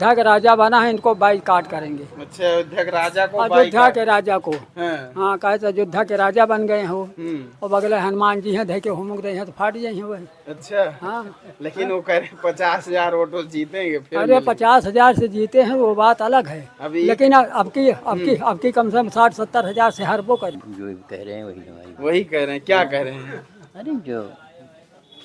अयोध्या के राजा बना है, इनको बाइकाट करेंगे। अच्छा, अयोध्या के राजा को अयोध्या के राजा को हाँ। हाँ कहे तो अयोध्या के राजा बन गए हो और बगले हनुमान जी हैं देखे हुमुक दे हैं तो फाट जाए वही। अच्छा हाँ लेकिन वो कह रहे 50,000 वोटों जीतेंगे फिर अरे 50,000 से जीते हैं वो बात अलग है, अभी लेकिन अब की कम से कम 60-70 हजार से हारबो कर। जो कह रहे हैं वही कह रहे हैं। क्या कह रहे हैं? अरे जो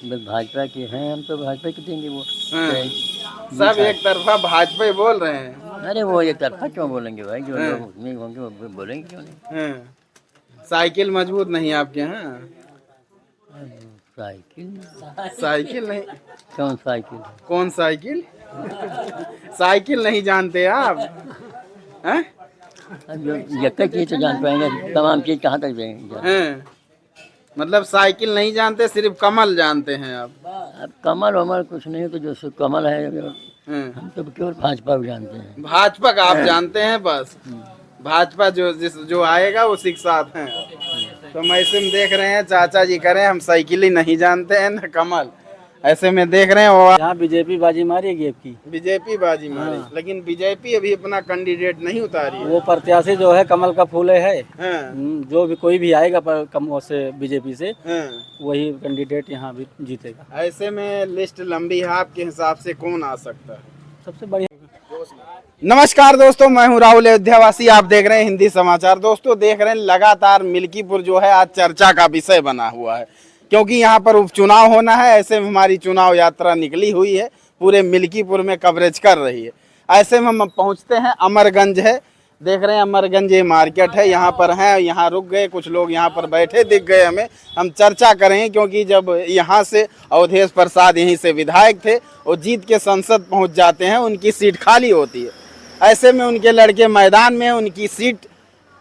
बस भाजपा के हैं, हम तो भाजपा के देंगे वो। हाँ। सब एक तरफा भाजपा ही बोल रहे हैं। अरे वो एक तरफा क्यों बोलेंगे भाई, जो लोग नहीं होंगे वो बोलेंगे क्यों नहीं। हाँ। साइकिल मजबूत नहीं है आपके यहाँ? साइकिल नहीं। कौन साइकिल? कौन साइकिल? साइकिल नहीं जानते आप? हैं? अब जो एक चीज तो जान पाएंगे, तमाम चीज कहाँ तक जाएंगे। हैं? मतलब साइकिल नहीं जानते, सिर्फ कमल जानते हैं आप? अब कमल वमल कुछ नहीं, तो जो कमल है हैं? हम तो केवल भाजपा को जानते हैं। भाजपा का आप जानते हैं बस? भाजपा जो आएगा उसी के साथ हैं। तो हम ऐसे में देख रहे हैं चाचा जी करें हम साइकिल ही नहीं जानते हैं न कमल, ऐसे में देख रहे हैं। और यहाँ बीजेपी बाजी मारेगी आपकी। बीजेपी बाजी मारी लेकिन बीजेपी अभी अपना कैंडिडेट नहीं उतारी है। वो प्रत्याशी जो है कमल का फूल है। हाँ। जो भी कोई भी आएगा पर कम से बीजेपी से हाँ। वही कैंडिडेट यहाँ भी जीतेगा। ऐसे में लिस्ट लंबी है, आपके हिसाब से कौन आ सकता है? सबसे बढ़िया। नमस्कार दोस्तों, मैं हूं राहुल अयोध्यावासी, आप देख रहे हैं हिंदी समाचार। दोस्तों देख रहे हैं लगातार मिल्कीपुर जो है आज चर्चा का विषय बना हुआ है, क्योंकि यहाँ पर उपचुनाव होना है। ऐसे में हमारी चुनाव यात्रा निकली हुई है, पूरे मिल्कीपुर में कवरेज कर रही है। ऐसे में हम पहुँचते हैं अमरगंज है, देख रहे हैं अमरगंज ये मार्केट है, यहाँ पर हैं, यहाँ रुक गए कुछ लोग, यहाँ पर बैठे दिख गए हमें। हम चर्चा करेंगे क्योंकि जब यहाँ से अवधेश प्रसाद यहीं से विधायक थे और जीत के संसद पहुँच जाते हैं, उनकी सीट खाली होती है। ऐसे में उनके लड़के मैदान में उनकी सीट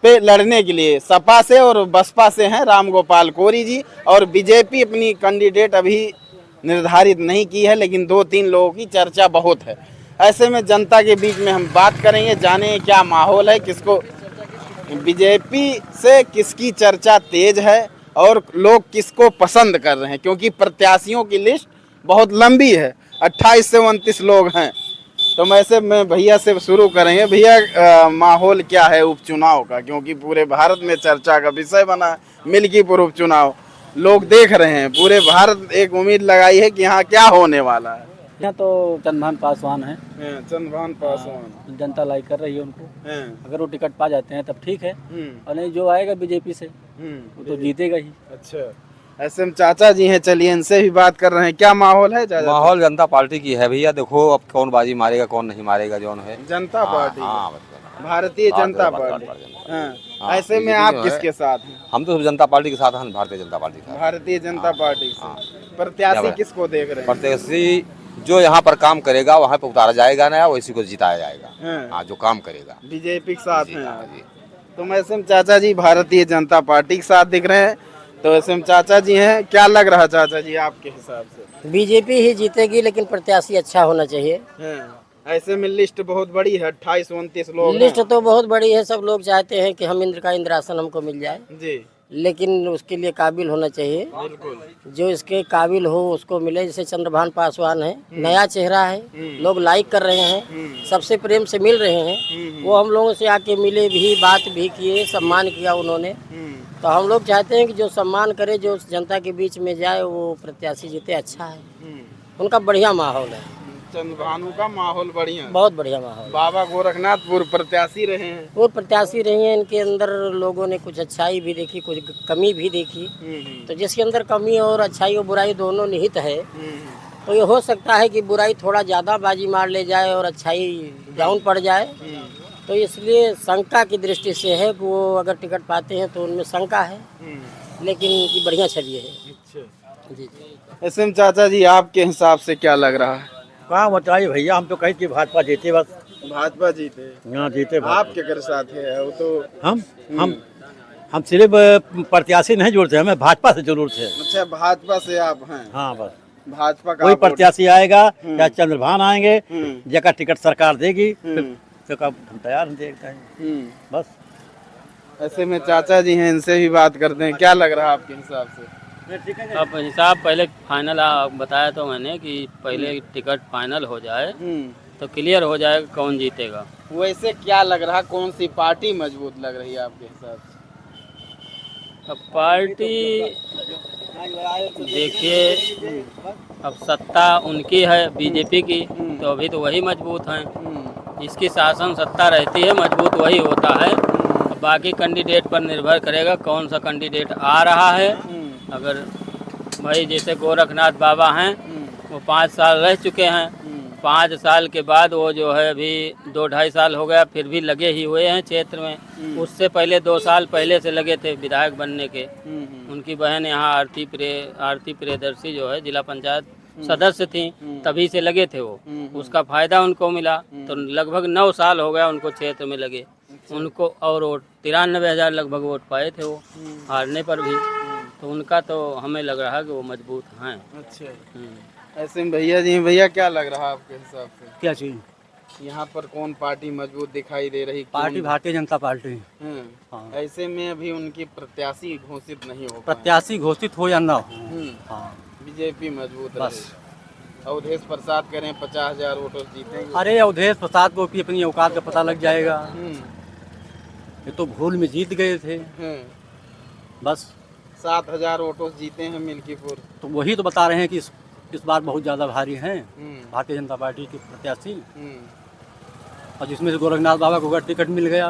पे लड़ने के लिए सपा से और बसपा से हैं राम गोपाल कोरी जी, और बीजेपी अपनी कैंडिडेट अभी निर्धारित नहीं की है, लेकिन 2-3 लोगों की चर्चा बहुत है। ऐसे में जनता के बीच में हम बात करेंगे, जाने क्या माहौल है, किसको बीजेपी से किसकी चर्चा तेज है और लोग किसको पसंद कर रहे हैं, क्योंकि प्रत्याशियों की लिस्ट बहुत लंबी है, 28 से 29 लोग हैं। तो वैसे में भैया से शुरू करेंगे। भैया माहौल क्या है उपचुनाव का, क्योंकि पूरे भारत में चर्चा का विषय बना है मिल्कीपुर उपचुनाव, लोग देख रहे हैं, पूरे भारत एक उम्मीद लगाई है कि यहाँ क्या होने वाला है। यहाँ तो चंद्रभान पासवान है। चंद्रभान पासवान जनता लाइक कर रही है उनको। अगर वो टिकट पा जाते हैं तब ठीक है, और नहीं जो आएगा बीजेपी से वो तो जीतेगा ही। अच्छा, ऐसे में चाचा जी हैं, चलिए इनसे भी बात कर रहे हैं। क्या माहौल है चाचा? माहौल जनता पार्टी की है भैया। देखो अब कौन बाजी मारेगा कौन नहीं मारेगा, जो है जनता पार्टी। हाँ, भारतीय जनता पार्टी। हाँ। ऐसे में आप किसके साथ हैं? हम तो जनता पार्टी के साथ हैं, भारतीय जनता पार्टी के साथ। भारतीय जनता पार्टी से। प्रत्याशी किसको देख रहे हैं? प्रत्याशी जो यहाँ पर काम करेगा वहाँ पे उतारा जाएगा ना, वैसी को जिताया जाएगा। हाँ, जो काम करेगा बीजेपी के साथ हैं। तो ऐसे में चाचा जी भारतीय जनता पार्टी के साथ दिख रहे हैं, तो ऐसे में चाचा जी हैं, क्या लग रहा चाचा जी आपके हिसाब से? बीजेपी ही जीतेगी, लेकिन प्रत्याशी अच्छा होना चाहिए। ऐसे में लिस्ट बहुत बड़ी है, 28-29 लोग। लिस्ट तो बहुत बड़ी है, सब लोग चाहते हैं कि हम इंद्रासन हमको मिल जाए जी, लेकिन उसके लिए काबिल होना चाहिए। बिल्कुल जो इसके काबिल हो उसको मिले। जैसे चंद्रभान पासवान है, नया चेहरा है, लोग लाइक कर रहे हैं, सबसे प्रेम से मिल रहे हैं। वो हम लोगों से आके मिले भी, बात भी किए, सम्मान किया उन्होंने। तो हम लोग चाहते हैं कि जो सम्मान करे, जो जनता के बीच में जाए, वो प्रत्याशी जीते। अच्छा है, उनका बढ़िया माहौल है। चंद्रभानु का माहौल बढ़िया, बहुत बढ़िया माहौल। बाबा गोरखनाथ पूर्व प्रत्याशी रहे हैं। वो प्रत्याशी रही हैं, इनके अंदर लोगों ने कुछ अच्छाई भी देखी, कुछ कमी भी देखी। तो जिसके अंदर कमी और अच्छाई और बुराई दोनों निहित है, तो ये हो सकता है कि बुराई थोड़ा ज़्यादा बाजी मार ले जाए और अच्छाई डाउन पड़ जाए। तो इसलिए शंका की दृष्टि से है कि वो अगर टिकट पाते हैं तो उनमें शंका है, लेकिन उनकी बढ़िया छवि है। जी। ऐसे में चाचा जी आपके हिसाब से क्या लग रहा है? कहाँ बताइए भैया, हम तो कहीं कि भाजपा जीते, बस भाजपा जीते। यहाँ जीते। आप क्या साथ है? वो तो हम सिर्फ प्रत्याशी नहीं जोड़ते, हमें भाजपा से जरूरत है। अच्छा, भाजपा से आप हैं? हाँ, बस भाजपा का कोई प्रत्याशी आएगा या चंद्रभान आएंगे, जगह टिकट सरकार देगी तो कब हम तैयार हैं, देखते हैं बस। ऐसे में चाचा जी हैं, इनसे भी बात करते हैं। क्या लग रहा है आपके हिसाब से? अब हिसाब पहले फाइनल बताया तो मैंने कि पहले टिकट फाइनल हो जाए तो क्लियर हो जाएगा कौन जीतेगा। वैसे क्या लग रहा, कौन सी पार्टी मजबूत लग रही है आपके हिसाब से? अब पार्टी देखिए, अब सत्ता उनकी है बीजेपी की, तो अभी तो वही मजबूत हैं। जिसकी शासन सत्ता रहती है मजबूत वही होता है। अब बाकी कैंडिडेट पर निर्भर करेगा कौन सा कैंडिडेट आ रहा है। अगर भाई जैसे गोरखनाथ बाबा हैं, वो 5 साल रह चुके हैं, 5 साल के बाद वो जो है अभी 2-2.5 साल हो गया, फिर भी लगे ही हुए हैं क्षेत्र में। उससे पहले 2 साल पहले से लगे थे विधायक बनने के। उनकी बहन यहाँ आरती प्रियदर्शी जो है जिला पंचायत सदस्य थी, तभी से लगे थे वो। उसका फायदा उनको मिला, तो लगभग 9 साल हो गया उनको क्षेत्र में लगे उनको, और वोट 93,000 लगभग वोट पाए थे वो, हारने पर भी। तो उनका तो हमें लग रहा है कि वो मजबूत हैं। अच्छा, ऐसे में भैया क्या लग रहा है आपके हिसाब से? क्या चीज? यहाँ पर कौन पार्टी मजबूत दिखाई दे रही? Party Bharatiya Janata party. हाँ। ऐसे में अभी उनकी प्रत्याशी घोषित नहीं हो पाए। प्रत्याशी घोषित हो या ना हो, हाँ, बीजेपी मजबूत बस। अवधेश प्रसाद करें 50,000 वोटों से जीतेंगे। अरे अवधेश प्रसाद को भी अपनी औकात का पता लग जाएगा। ये तो भूल में जीत गए थे बस। 7,000 वोटों से जीते हैं मिल्कीपुर। तो वही तो बता रहे हैं कि इस बार बहुत ज़्यादा भारी हैं भारतीय जनता पार्टी के प्रत्याशी। और जिसमें से गोरखनाथ बाबा को अगर टिकट मिल गया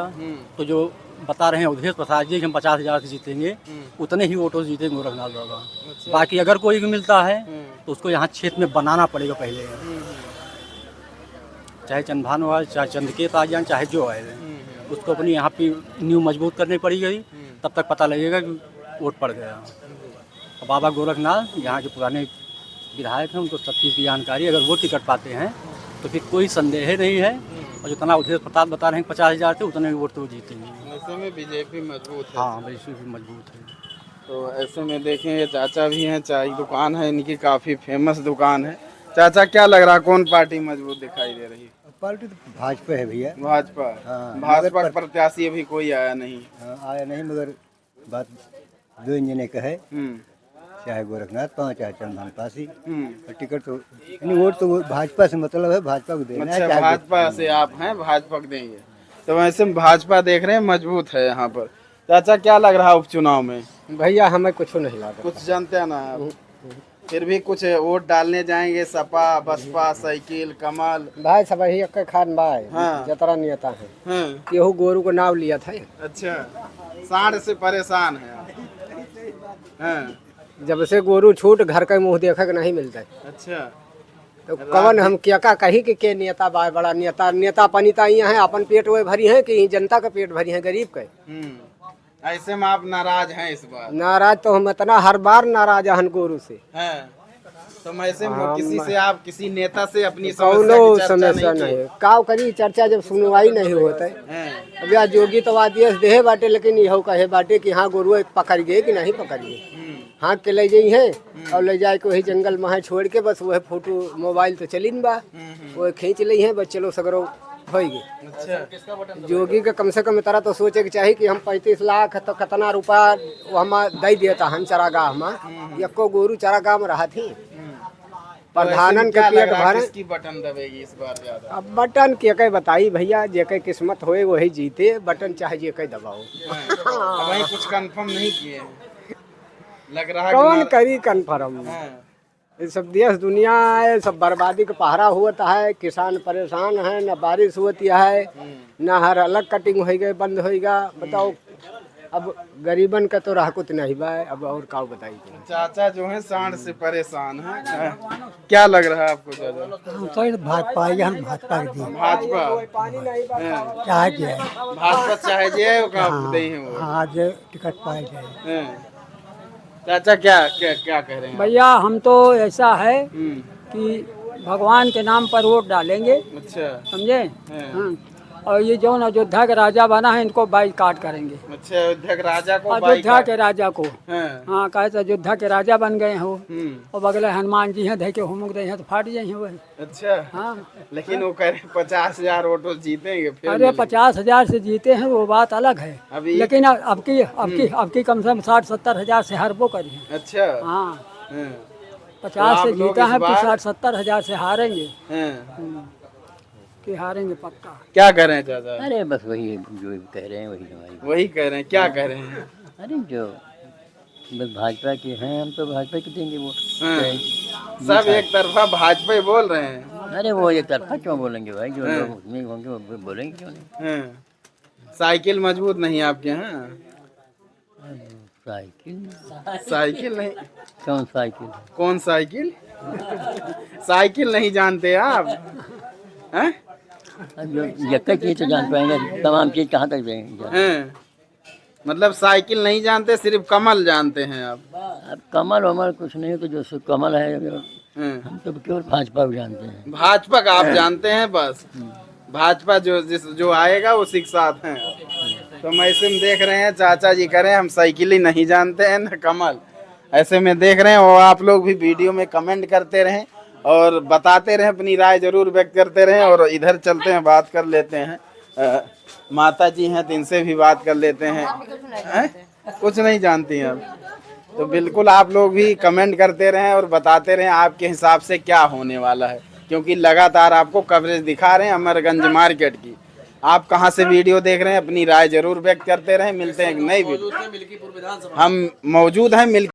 तो जो बता रहे हैं अवधेश प्रसाद जी कि हम 50,000 से जीतेंगे, उतने ही वोटों से जीतेंगे गोरखनाथ बाबा। बाकी अगर कोई भी मिलता है तो उसको यहाँ क्षेत्र में बनाना पड़ेगा पहले, चाहे चंद्रभान आए, चाहे चंद्रकेत आ जाए, चाहे जो आए, उसको अपनी यहाँ पे न्यू मजबूत करनी पड़ेगी। तब तक पता लगेगा कि वोट पड़ गया। बाबा गोरखनाथ यहाँ के पुराने विधायक हैं, उनको सब चीज़ की जानकारी। अगर वो टिकट पाते हैं तो फिर कोई संदेह नहीं है। और जितना अवधेश प्रसाद बता रहे हैं 50,000 से, उतने वोट तो जीतेंगे। ऐसे में बीजेपी मजबूत है। हाँ, बीजेपी मजबूत है। तो ऐसे में देखें, ये चाचा भी हैं, चाय की दुकान है इनकी, काफ़ी फेमस दुकान है। चाचा क्या लग रहा, कौन पार्टी मजबूत दिखाई दे रही? पार्टी तो भाजपा है भैया। भाजपा। हाँ, भाजपा प्रत्याशी अभी कोई आया नहीं। आया नहीं, मगर बात दो इंजने का है, चाहे गोरखनाथ पाओ चाहे चंद्रभान पासी। और टिकट तो वोट तो भाजपा से मतलब है, भाजपा को देना है। अच्छा, भाजपा से आप हैं, भाजपा को देंगे। तो वैसे भाजपा देख रहे हैं मजबूत है यहाँ पर। चाचा क्या लग रहा उपचुनाव में? भैया हमें कुछ नहीं लगा, कुछ जानते हैं ना आप? फिर भी कुछ वोट डालने जाएंगे? सपा, बसपा, साइकिल, कमल? भाई सब ही एक खान भाई। हाँ। जतरा नेता है, केहू गोरू को नाम लिया था। अच्छा, सांड से परेशान है। हाँ। जब से गोरू छूट, घर का मुंह देखा के नहीं मिलता है। अच्छा, तो कवन हम क्या का कही के नेता बड़ा नेता पनीता यहाँ है, अपन पेट वो भरी है कि जनता का पेट भरी है, गरीब का। ऐसे में आप नाराज हैं इस बार? नाराज तो हम इतना हर बार नाराज हन गोरू से। तो ऐसे किसी से, आप किसी नेता से अपनी समस्या नहीं का करी चर्चा, जब सुनवाई नहीं होता है। अब यार जोगी तो आदेश दे बाटे, लेकिन यह कहे बाटे कि हाँ गोरू पकड़ गए कि नहीं पकड़ गए। हाँ के ले जाई है और ले जाए के वही जंगल में छोड़ के, बस वह फोटो मोबाइल तो चली बा, वो खींच ली है, बस चलो सगरो हो गए। अच्छा। जोगी का कम से कम इतना तो सोचे के चाहिए कि हम 35 लाख तो कितना रुपया वो हम दे देता हम चरागाह में, एको गोरू चरागाह में रहा थी। प्रधानन के पेट भरे। किसकी बटन दबेगी इस बार ज्यादा? अब बटन के कई बताई भैया, जे कई किस्मत होए वही जीते, बटन चाहे जे कई दबाओ। वही कुछ कंफर्म नहीं किए, लग रहा कौन करी कंफर्म। ये सब देश दुनिया है, सब बर्बादी का पहरा हुआ है, किसान परेशान है, न बारिश होती है, न हर अलग कटिंग हो गए, बंद होगा। बताओ, अब गरीबन का तो राह कुछ नहीं बा, अब और क्या बताइए। चाचा जो है सांड से परेशान है, क्या लग रहा है आपको चाचा? भाजपा भाजपा चाहे भाजपा चाहे जे टिकट पाए जाए। चाचा क्या क्या क्या कह रहे हैं? भैया हम तो ऐसा है कि भगवान के नाम पर वोट डालेंगे। अच्छा, समझे? हाँ। और ये जो अयोध्या के राजा बना है, इनको बाइकाट करेंगे। अच्छा, अयोध्या के राजा को? अयोध्या के राजा को। हाँ, कहे तो अयोध्या के राजा बन गए हो, और बगले हनुमान जी हैं, देखे हुमुक दे हैं तो फाट जाए हैं वही। अच्छा। हाँ, लेकिन वो कह रहे 50,000 वोटों जीतेंगे। फिर अरे 50,000 से जीते हैं वो बात अलग है, लेकिन अब की कम से कम 60-70 हजार से हारबो करी। अच्छा। हाँ, 50 से जीता है, 60-70 हजार से हारेंगे। कि हारेंगे पक्का। क्या कह रहे हैं चाचा? अरे बस वही जो कह रहे हैं वही हमारी। वही कह रहे हैं, क्या कह रहे हैं? अरे जो बस भाजपा के हैं, हम तो भाजपा के देंगे वो। सब एक तरफा भाजपा ही बोल रहे हैं। अरे वो एक तरफा क्यों बोलेंगे भाई, जो लोग उसमें होंगे वो बोलेंगे क्यों नहीं। साइकिल मजबूत नहीं आपके यहाँ? साइकिल नहीं? कौन साइकिल? कौन साइकिल? साइकिल नहीं जानते आप? हैं? एक चीज तो जान पाएंगे, तमाम चीज कहाँ तक जाएंगे? मतलब साइकिल नहीं जानते, सिर्फ कमल जानते हैं आप? अब कमल वमल कुछ नहीं, तो जो कमल है हम तो केवल भाजपा को जानते हैं। भाजपा का आप जानते हैं बस? भाजपा जो आएगा उसी के साथ हैं। तो मैं ऐसे में देख रहे हैं चाचा जी करें, हम साइकिल ही नहीं जानते हैं न कमल। ऐसे में देख रहे हैं, और आप लोग भी वीडियो में कमेंट करते रहें और बताते रहें, अपनी राय जरूर व्यक्त करते रहें। और इधर चलते हैं, बात कर लेते हैं। माता जी हैं तो इनसे भी बात कर लेते हैं। कुछ नहीं जानती हैं आप? तो बिल्कुल आप लोग भी कमेंट करते रहें और बताते रहें आपके हिसाब से क्या होने वाला है, क्योंकि लगातार आपको कवरेज दिखा रहे हैं अमरगंज मार्केट की। आप कहां से वीडियो देख रहे हैं, अपनी राय जरूर व्यक्त करते रहें। मिलते हैं एक नई वीडियो। हम मौजूद हैं